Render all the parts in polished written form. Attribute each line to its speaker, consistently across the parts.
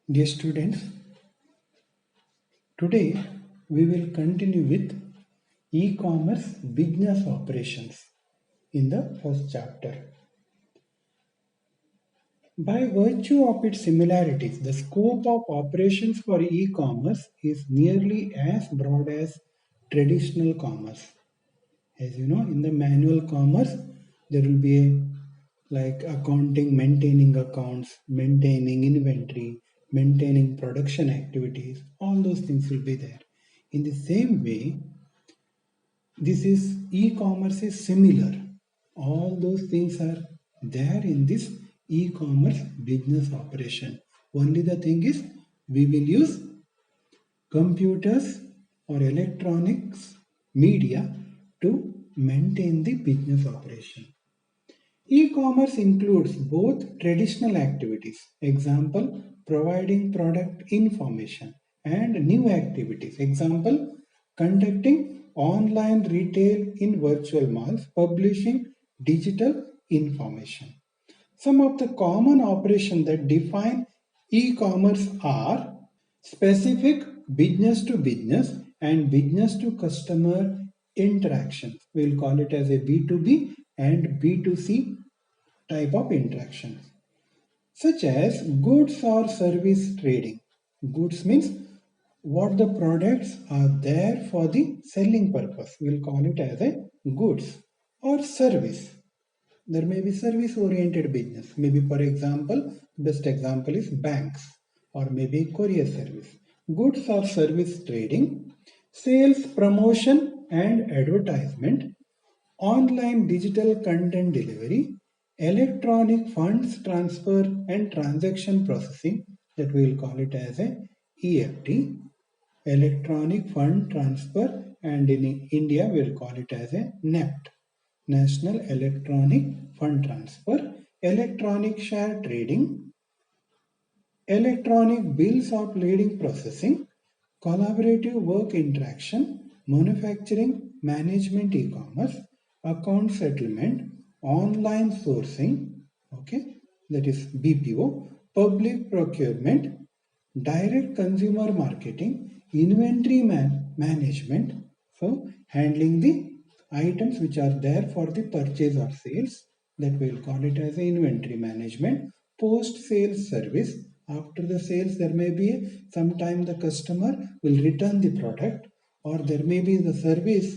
Speaker 1: Dear students, today we will continue with e-commerce business operations in the first chapter. By virtue of its similarities, the scope of operations for e-commerce is nearly as broad as traditional commerce. As you know, in the manual commerce, there will be like accounting, maintaining accounts, maintaining inventory, maintaining production activities, all those things will be there. In the same way, this is e-commerce is similar. All those things are there in this e-commerce business operation. Only the thing is we will use computers or electronics media to maintain the business operation. E-commerce includes both traditional activities, example, providing product information, and new activities, example, conducting online retail in virtual malls, publishing digital information. Some of the common operations that define e-commerce are specific business to business and business to customer interactions. We'll call it as a B2B and B2C type of interactions, such as goods or service trading. Goods means what the products are there for the selling purpose. We'll call it as a goods or service. There may be service oriented business. Maybe, for example, best example is banks or maybe courier service. Goods or service trading, sales, promotion and advertisement, online digital content delivery, electronic funds transfer and transaction processing, that we will call it as a EFT, electronic fund transfer, and in India we will call it as a NEFT, National Electronic Fund Transfer, electronic share trading, electronic bills of lading processing, collaborative work interaction, manufacturing, management e-commerce, account settlement, online sourcing, okay, that is BPO, public procurement, direct consumer marketing, inventory management, so handling the items which are there for the purchase or sales, that we'll call it as a inventory management, post sales service. After the sales, there may be sometime the customer will return the product, or there may be the service,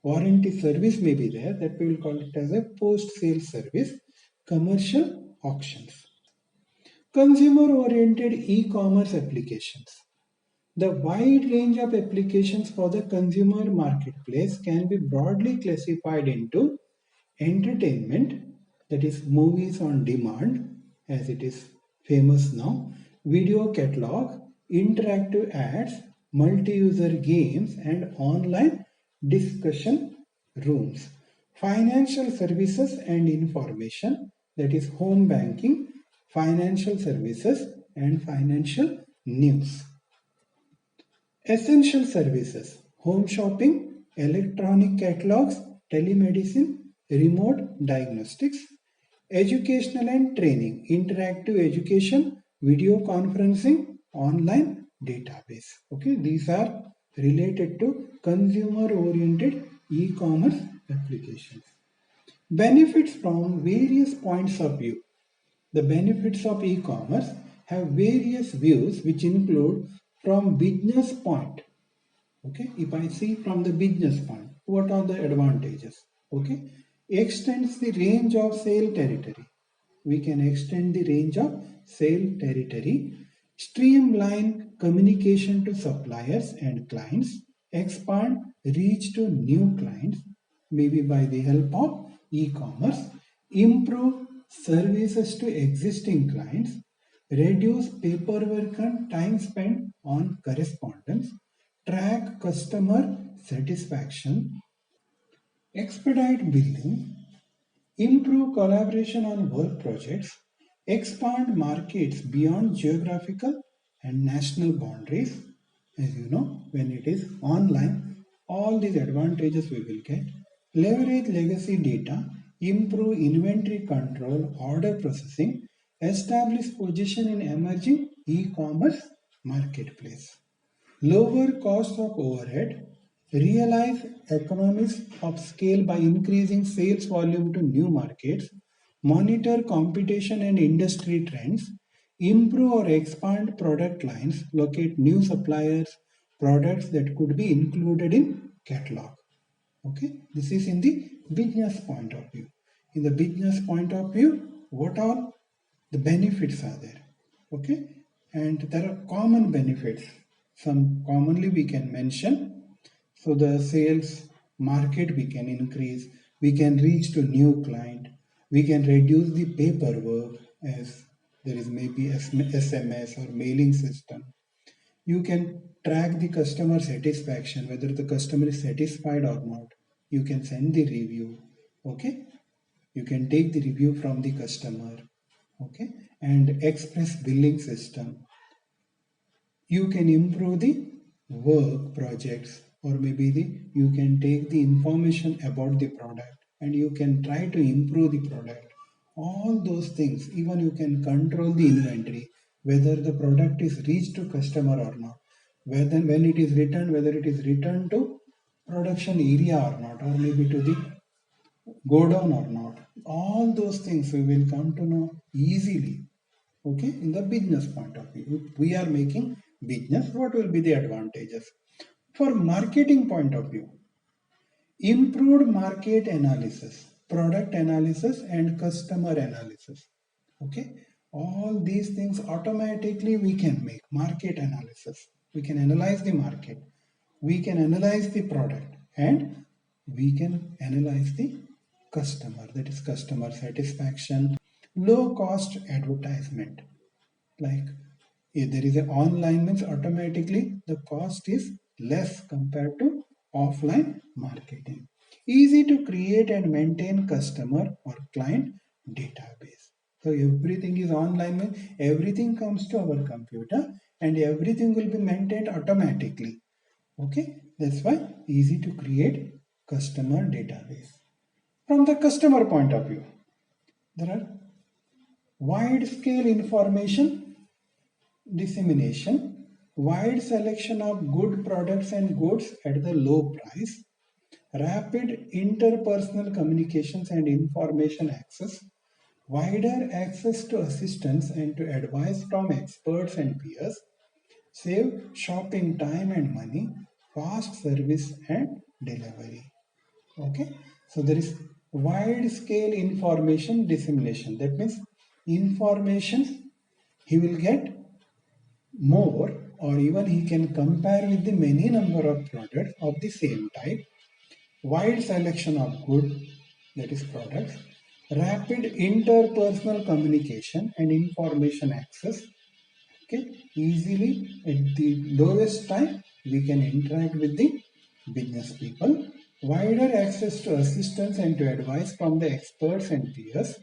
Speaker 1: warranty service may be there, that we will call it as a post sales service. Commercial auctions, consumer oriented e-commerce applications. The wide range of applications for the consumer marketplace can be broadly classified into entertainment, that is movies on demand, as it is famous now, video catalog, interactive ads, multi-user games, and online discussion rooms. Financial services and information, that is home banking, financial services, and financial news. Essential services, home shopping, electronic catalogs, telemedicine, remote diagnostics, educational and training, interactive education, video conferencing, online database. Okay, these are related to consumer oriented e-commerce applications. Benefits from various points of view. The benefits of e-commerce have various views which include from business point. Okay, if I see from the business point, what are the advantages? Okay, extends the range of sale territory. We can extend the range of sale territory, streamline communication to suppliers and clients, expand reach to new clients, maybe by the help of e-commerce, improve services to existing clients, reduce paperwork and time spent on correspondence, track customer satisfaction, expedite billing, improve collaboration on work projects, expand markets beyond geographical and national boundaries. As you know, when it is online, all these advantages we will get. Leverage legacy data, improve inventory control, order processing, establish position in emerging e-commerce marketplace. Lower cost of overhead, realize economies of scale by increasing sales volume to new markets, monitor competition and industry trends, improve or expand product lines, locate new suppliers, products that could be included in catalog. Okay, this is in the business point of view. In the business point of view, what all the benefits are there? Okay, and there are common benefits. Some commonly we can mention. So the sales market we can increase, we can reach to new client, we can reduce the paperwork as there is maybe SMS or mailing system. You can track the customer satisfaction, whether the customer is satisfied or not. You can send the review. Okay, you can take the review from the customer. Okay, and express billing system. You can improve the work projects, or maybe you can take the information about the product and you can try to improve the product. All those things, even you can control the inventory, whether the product is reached to customer or not, whether when it is returned, whether it is returned to production area or not, or maybe to the go down or not. All those things we will come to know easily. Okay, in the business point of view, if we are making business, what will be the advantages? For marketing point of view, improved market analysis, product analysis and customer analysis. Okay, all these things automatically we can make market analysis. We can analyze the market, we can analyze the product, and we can analyze the customer, that is customer satisfaction. Low cost advertisement, like if there is an online means automatically the cost is less compared to offline marketing. Easy to create and maintain customer or client database. So everything is online means everything comes to our computer and everything will be maintained automatically. Okay, that's why easy to create customer database. From the customer point of view, there are wide scale information dissemination, wide selection of good products and goods at the low price, rapid interpersonal communications and information access, wider access to assistance and to advice from experts and peers, save shopping time and money, fast service and delivery. Okay, so there is wide scale information dissemination. That means information he will get more, or even he can compare with the many number of products of the same type. Wide selection of good, that is products, rapid interpersonal communication and information access. Okay, easily at the lowest time we can interact with the business people. Wider access to assistance and to advice from the experts and peers,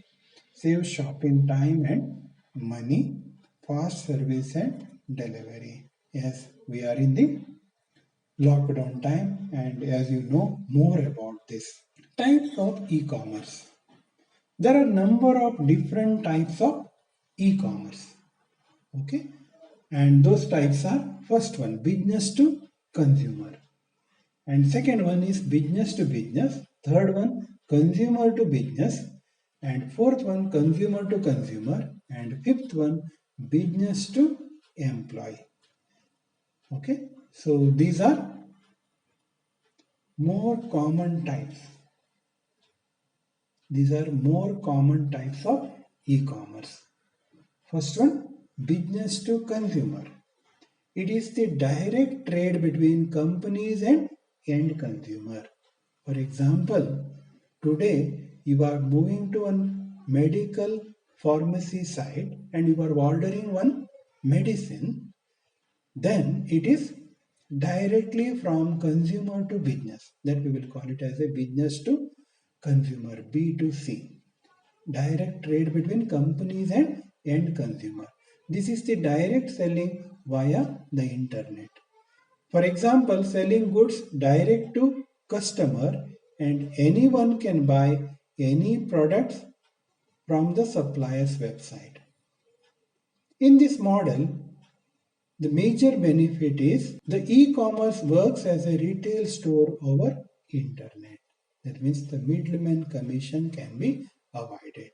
Speaker 1: save shopping time and money, fast service and delivery. Yes, we are in the lockdown time, and as you know more about this. Types of e-commerce. There are number of different types of e-commerce. Okay, and those types are: first one, business to consumer, and second one is business to business, third one, consumer to business, and fourth one, consumer to consumer, and fifth one, business to employee. Okay, so these are more common types. These are more common types of e-commerce. First one, business to consumer. It is the direct trade between companies and end consumer. For example, today you are moving to a medical pharmacy site and you are ordering one medicine, then it is directly from consumer to business. That we will call it as a business to consumer, B2C. Direct trade between companies and end consumer. This is the direct selling via the internet. For example, selling goods direct to customer, and anyone can buy any products from the supplier's website. In this model, The major benefit is the e-commerce works as a retail store over internet. That means the middleman commission can be avoided.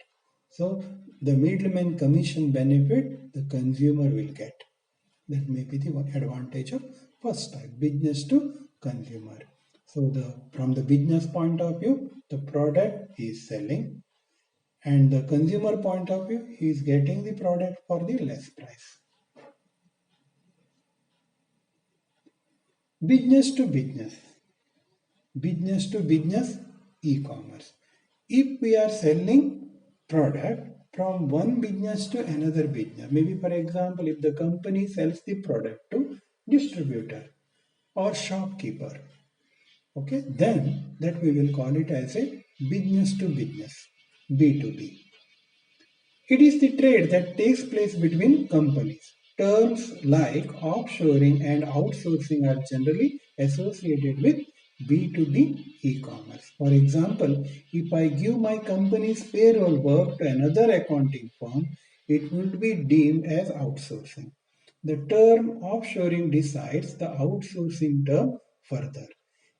Speaker 1: So the middleman commission benefit the consumer will get. That may be the advantage of first type, business to consumer. So from the business point of view, the product is selling, and the consumer point of view, he is getting the product for the less price. Business to business, business to business e-commerce. If we are selling product from one business to another business, maybe for example, if the company sells the product to distributor or shopkeeper, okay, then that we will call it as a business to business, B2B. It is the trade that takes place between companies. Terms like offshoring and outsourcing are generally associated with B2B e-commerce. For example, if I give my company's payroll work to another accounting firm, it would be deemed as outsourcing. The term offshoring decides the outsourcing term further.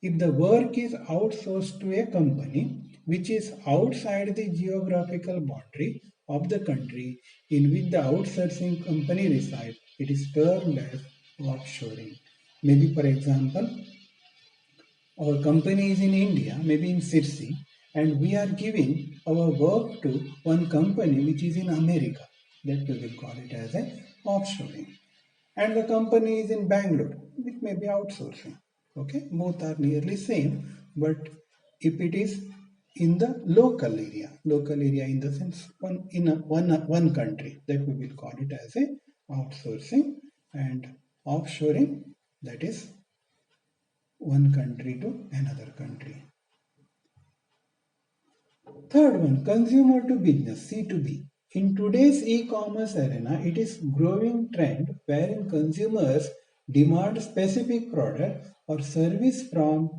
Speaker 1: If the work is outsourced to a company which is outside the geographical boundary of the country in which the outsourcing company resides, it is termed as offshoring. Maybe, for example, our company is in India, maybe in Sirsi, and we are giving our work to one company which is in America. That we will call it as a offshoring. And the company is in Bangalore, which may be outsourcing. Okay, both are nearly same, but if it is in the local area in the sense one country, that we will call it as a outsourcing, and offshoring, that is one country to another country. Third one, consumer to business, C2B. In today's e-commerce arena, it is growing trend wherein consumers demand specific product or service from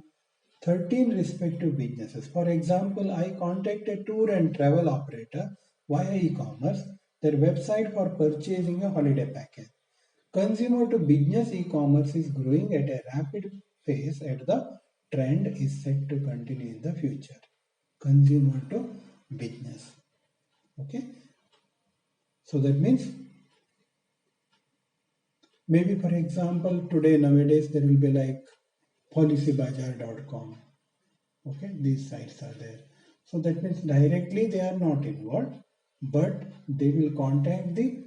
Speaker 1: 13 respective businesses. For example, I contact a tour and travel operator via e-commerce, their website for purchasing a holiday package. Consumer to business e-commerce is growing at a rapid pace and the trend is set to continue in the future. Consumer to business. Okay. So that means maybe for example today nowadays there will be like policybazaar.com. Okay, these sites are there. So that means directly they are not involved, but they will contact the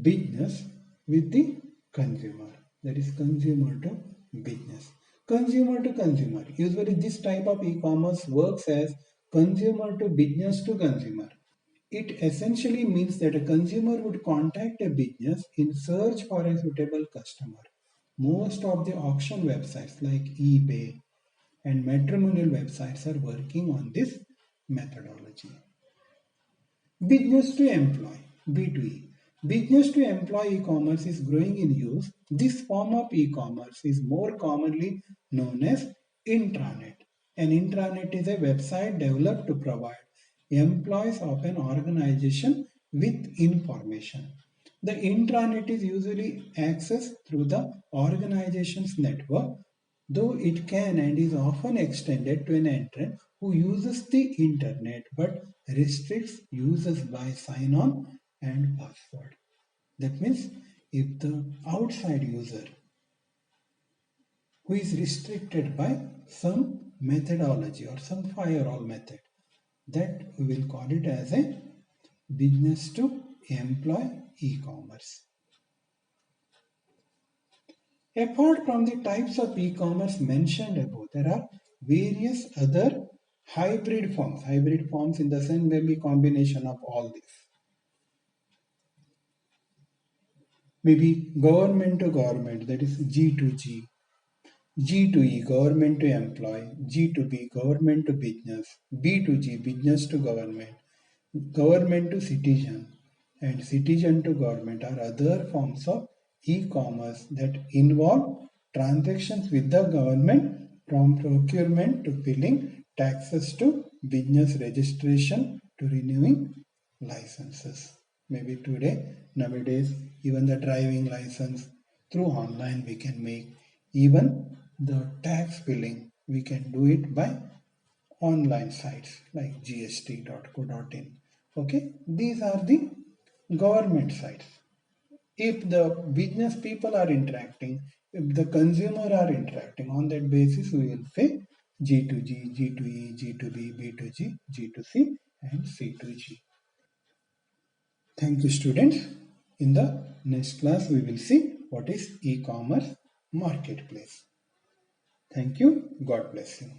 Speaker 1: business with the consumer. That is consumer to business. Consumer to consumer. Usually this type of e-commerce works as consumer to business to consumer. It essentially means that a consumer would contact a business in search for a suitable customer. Most of the auction websites like eBay and matrimonial websites are working on this methodology. Business to employee, B2E. Business to employee e-commerce is growing in use. This form of e-commerce is more commonly known as intranet. An intranet is a website developed to provide employees of an organization with information. The intranet is usually accessed through the organization's network, though it can and is often extended to an entrant who uses the internet but restricts users by sign on and password. That means if the outside user who is restricted by some methodology or some firewall method, that we will call it as a business to employee e-commerce. Apart from the types of e-commerce mentioned above, there are various other hybrid forms. Hybrid forms in the sense may be combination of all these. Maybe government to government, that is G2G. G2E, government to employee. G2B, government to business. B2G, business to government to citizen, and citizen to government are other forms of e-commerce that involve transactions with the government, from procurement to filling taxes to business registration to renewing licenses. Maybe nowadays, even the driving license through online we can make. Even the tax billing, we can do it by online sites like gst.co.in. Okay, these are the government sites. If the business people are interacting, if the consumer are interacting, on that basis we will say G2G, G2E, G2B, B2G, G2C and C2G. Thank you, students. In the next class we will see what is e-commerce marketplace. Thank you. God bless you.